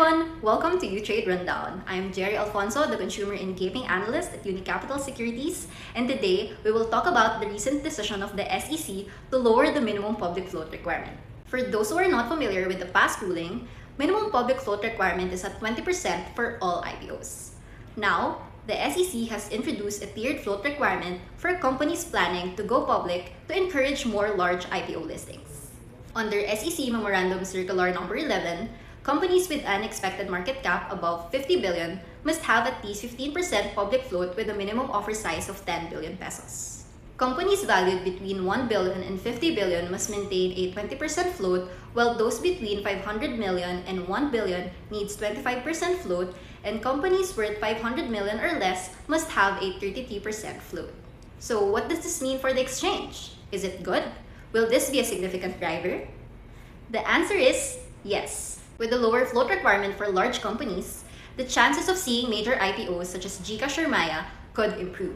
everyone! Welcome to UTrade Rundown. I'm Jeri Alfonso, the Consumer Gaming Analyst at Unicapital Securities, and today we will talk about the recent decision of the SEC to lower the minimum public float requirement. For those who are not familiar with the past ruling, minimum public float requirement is at 20% for all IPOs. Now, the SEC has introduced a tiered float requirement for companies planning to go public to encourage more large IPO listings. Under SEC Memorandum Circular Number 11, companies with an expected market cap above 50 billion must have at least 15% public float with a minimum offer size of 10 billion pesos. Companies valued between 1 billion and 50 billion must maintain a 20% float, while those between 500 million and 1 billion needs 25% float, and companies worth 500 million or less must have a 33% float. So what does this mean for the exchange? Is it good? Will this be a significant driver? The answer is yes. With the lower float requirement for large companies, the chances of seeing major IPOs such as GCash or Maya could improve.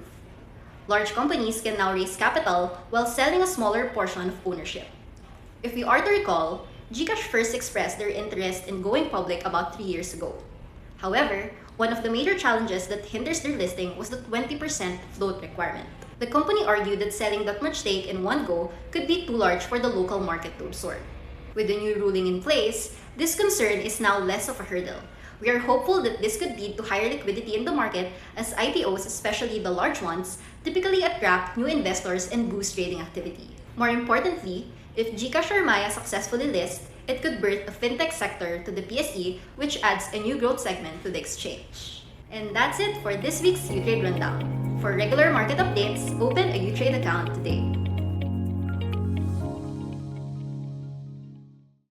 Large companies can now raise capital while selling a smaller portion of ownership. If we are to recall, GCash first expressed their interest in going public about 3 years ago. However, one of the major challenges that hinders their listing was the 20% float requirement. The company argued that selling that much stake in one go could be too large for the local market to absorb. With the new ruling in place, this concern is now less of a hurdle. We are hopeful that this could lead to higher liquidity in the market, as IPOs, especially the large ones, typically attract new investors and boost trading activity. More importantly, if GCash or Maya successfully list, it could birth a fintech sector to the PSE, which adds a new growth segment to the exchange. And that's it for this week's UTrade Rundown. For regular market updates, open a UTrade account today.